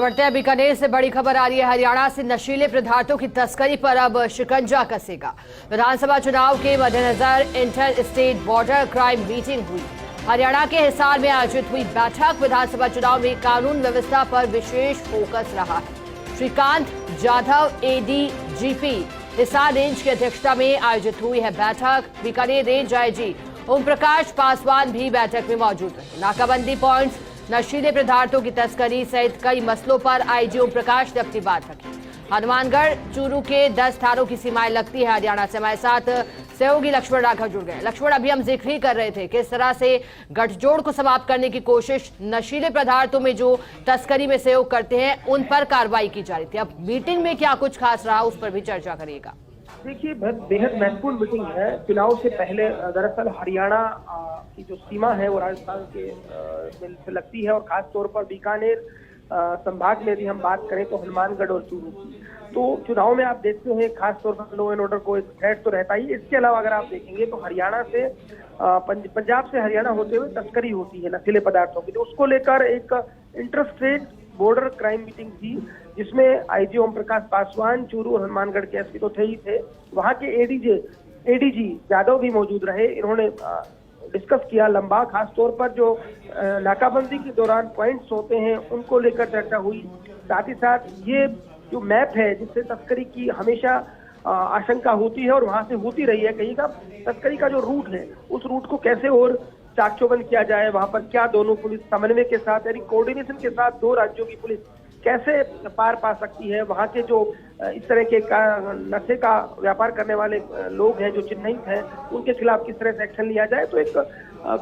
बढ़ते हैं बीकानेर से बड़ी खबर आ रही है। हरियाणा से नशीले पदार्थों की तस्करी पर अब शिकंजा कसेगा। विधानसभा चुनाव के मद्देनजर inter state border crime meeting हुई। हरियाणा के हिसार में आयोजित हुई बैठक विधानसभा चुनाव में कानून व्यवस्था पर विशेष फोकस रहा है। श्रीकांत जाधव एडीजीपी हिसार रेंज की अध्यक्षता में आयोजित हुई है बैठक। बीकानेर रेंज आईजी ओम प्रकाश पासवान भी बैठक में मौजूद रहे। नाकाबंदी पॉइंट्स, नशीले पदार्थों की तस्करी सहित कई मसलों पर आईजी ओम प्रकाश ने अपनी बात रखी। हनुमानगढ़ चूरू के 10 थानों की सीमाएं लगती है हरियाणा से। हमारे साथ सहयोगी लक्ष्मण राघव जुड़ गए। लक्ष्मण, अभी हम जिक्र ही कर रहे थे किस तरह से गठजोड़ को समाप्त करने की कोशिश, नशीले पदार्थों में जो तस्करी में सहयोग करते हैं उन पर कार्रवाई की जा रही थी। अब मीटिंग में क्या कुछ खास रहा उस पर भी चर्चा करिएगा। देखिए, बेहद महत्वपूर्ण मीटिंग है। चुनाव से पहले दरअसल हरियाणा की जो सीमा है वो राजस्थान के से लगती है और खास तौर पर बीकानेर संभाग में यदि हम बात करें तो हनुमानगढ़ और चूरू की। तो चुनाव में आप देखते हैं खास तौर पर लॉ एंड ऑर्डर को एक थ्रेट तो रहता ही। इसके अलावा अगर आप देखेंगे तो हरियाणा से पंजाब से हरियाणा होते हुए तस्करी होती है नशीले पदार्थों की। तो उसको लेकर एक inter state border crime meeting थी जिसमें आईजी ओम प्रकाश पासवान, चूरू और हनुमानगढ़ के एसपी तो थे ही थे, वहां के एडीजी यादव भी मौजूद रहे। इन्होंने डिस्कस किया लंबा, खास तौर पर जो नाकाबंदी के दौरान पॉइंट्स होते हैं उनको लेकर चर्चा हुई। साथ ही साथ ये जो मैप है जिससे तस्करी की हमेशा आशंका होती है और वहां से होती रही है, कहीं का तस्करी का जो रूट है उस रूट को कैसे और चाकचौबंद किया जाए, वहां पर क्या दोनों पुलिस समन्वय के साथ यानी कोऑर्डिनेशन के साथ दो राज्यों की पुलिस कैसे पार पा सकती है। वहां के जो इस तरह के नशे का व्यापार करने वाले लोग हैं जो चिन्हित हैं उनके खिलाफ किस तरह से एक्शन लिया जाए। तो एक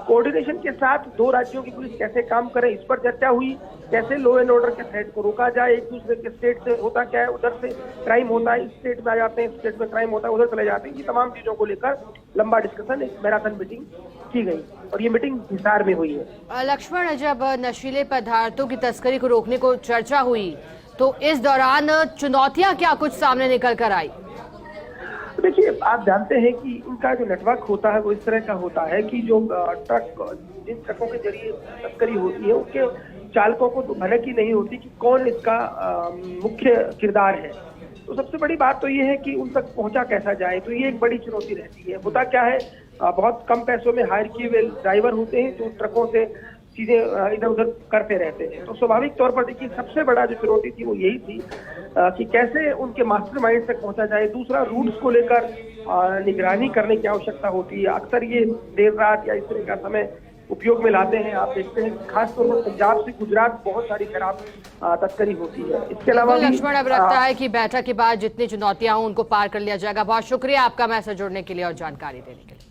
कोऑर्डिनेशन के साथ दो राज्यों की पुलिस कैसे काम करे इस पर चर्चा हुई। कैसे लॉ एंड ऑर्डर के थ्रेट को रोका जाए, एक दूसरे के स्टेट से होता क्या है, उधर से क्राइम होता है, इस स्टेट में आ जाते हैं, इस स्टेट में क्राइम होता है, उधर चले जाते हैं। ये तमाम चीजों को लेकर लंबा डिस्कशन, एक मैराथन मीटिंग की गई और ये मीटिंग हिसार में हुई है। लक्ष्मण, जब नशीले पदार्थों की तस्करी को रोकने को चर्चा हुई तो इस दौरान चुनौतियां क्या कुछ सामने निकल कर आई? देखिए, आप जानते हैं कि इनका जो नेटवर्क होता है वो इस तरह का होता है कि जो जिन ट्रकों के जरिए तस्करी होती है उनके चालकों को तो भनक ही नहीं होती कि कौन इसका मुख्य किरदार है। तो सबसे बड़ी बात तो ये है कि उन तक पहुंचा कैसा जाए। तो ये एक बड़ी चुनौती रहती है। होता क्या है, बहुत कम पैसों में हायर किए हुए ड्राइवर होते हैं जो ट्रकों से चीजें इधर उधर करते रहते हैं। तो स्वाभाविक तौर पर देखिए सबसे बड़ा जो चुनौती थी वो यही थी कि कैसे उनके मास्टरमाइंड तक पहुंचा जाए। दूसरा, रूट्स को लेकर निगरानी करने की आवश्यकता होती है। अक्सर ये देर रात या इस तरह का समय उपयोग में लाते हैं। आप देखते हैं खास तौर पर पंजाब से गुजरात बहुत सारी शराब तस्करी होती है। इसके अलावा लक्ष्मण, अब लगता है कि बैठक के बाद जितनी चुनौतियां हों उनको पार कर लिया जाएगा। बहुत शुक्रिया आपका मैसेज जोड़ने के लिए और जानकारी देने के लिए।